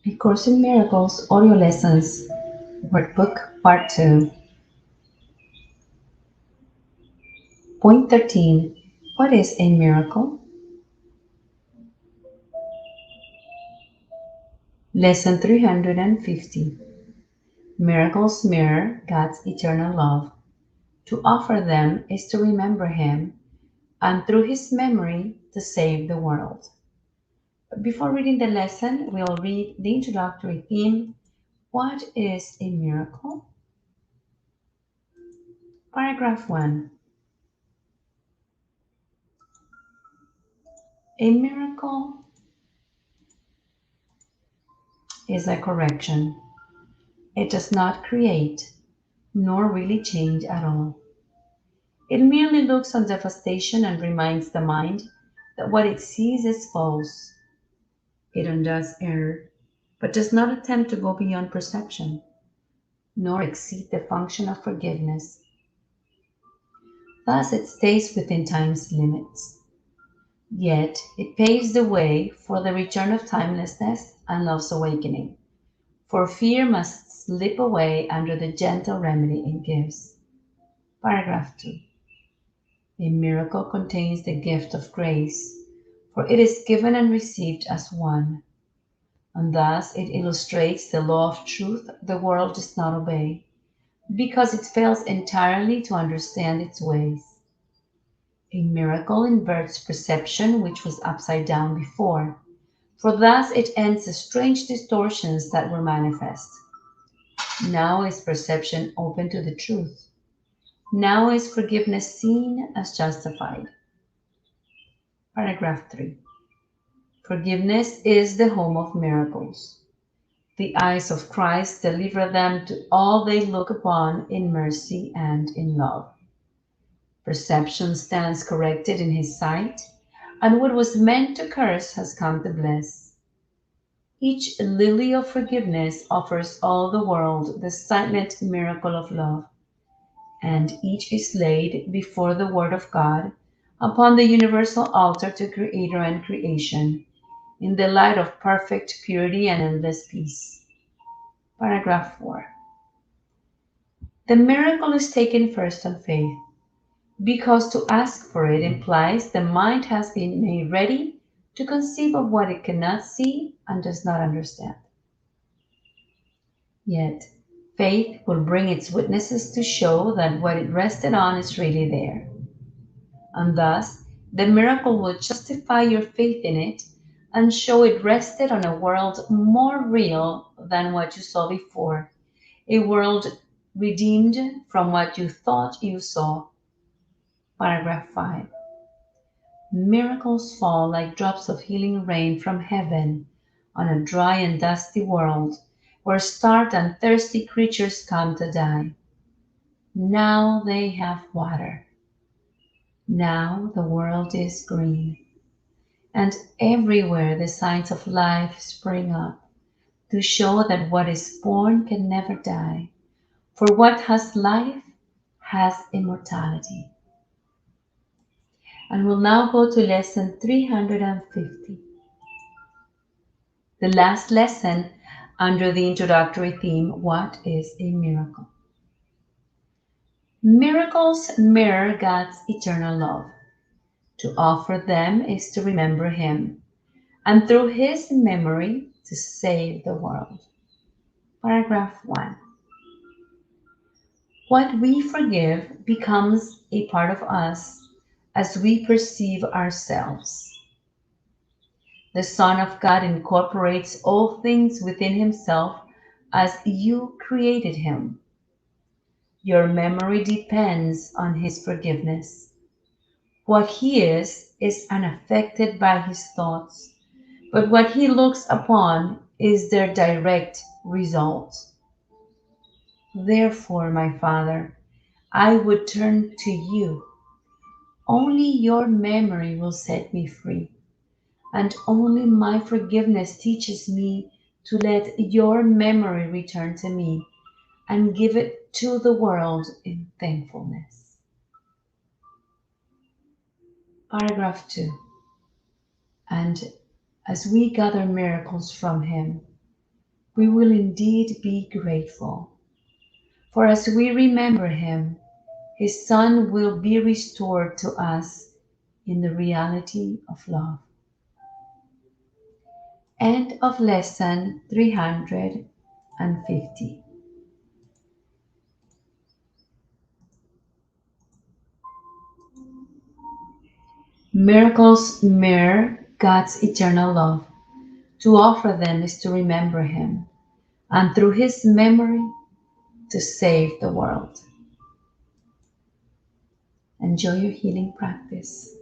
A Course in Miracles Audio Lessons Workbook Part 2. Point 13. What is a miracle? Lesson 350. Miracles mirror God's eternal love. To offer them is to remember Him, and through His memory to save the world. But before reading the lesson, we'll read the introductory theme. What is a miracle? Paragraph 1. A miracle is a correction. It does not create, nor really change at all. It merely looks on devastation and reminds the mind that what it sees is false. It undoes error, but does not attempt to go beyond perception, nor exceed the function of forgiveness. Thus it stays within time's limits. Yet it paves the way for the return of timelessness and love's awakening, for fear must slip away under the gentle remedy it gives. Paragraph 2. A miracle contains the gift of grace, for it is given and received as one, and thus it illustrates the law of truth the world does not obey, because it fails entirely to understand its ways. A miracle inverts perception which was upside down before, for thus it ends the strange distortions that were manifest. Now is perception open to the truth. Now is forgiveness seen as justified. Paragraph 3. Forgiveness is the home of miracles. The eyes of Christ deliver them to all they look upon in mercy and in love. Perception stands corrected in His sight, and what was meant to curse has come to bless. Each lily of forgiveness offers all the world the silent miracle of love, and each is laid before the Word of God upon the universal altar to Creator and creation, in the light of perfect purity and endless peace. Paragraph 4. The miracle is taken first on faith, because to ask for it implies the mind has been made ready to conceive of what it cannot see and does not understand. Yet, faith will bring its witnesses to show that what it rested on is really there. And thus, the miracle will justify your faith in it and show it rested on a world more real than what you saw before, a world redeemed from what you thought you saw. Paragraph 5. Miracles fall like drops of healing rain from heaven on a dry and dusty world where starved and thirsty creatures come to die. Now they have water. Now the world is green. And everywhere the signs of life spring up to show that what is born can never die, for what has life has immortality. And we'll now go to lesson 350, the last lesson under the introductory theme, What is a Miracle? Miracles mirror God's eternal love. To offer them is to remember Him, and through His memory to save the world. Paragraph 1. What we forgive becomes a part of us as we perceive ourselves. The Son of God incorporates all things within Himself as you created Him. Your memory depends on His forgiveness. What He is unaffected by His thoughts, but what He looks upon is their direct result. Therefore, my Father, I would turn to you. Only your memory will set me free, and only my forgiveness teaches me to let your memory return to me and give it to the world in thankfulness. Paragraph 2. And as we gather miracles from Him, we will indeed be grateful. For as we remember him, his Son will be restored to us in the reality of love. End of lesson 350. Miracles mirror God's eternal love. To offer them is to remember him, and through his memory, to save the world. Enjoy your healing practice.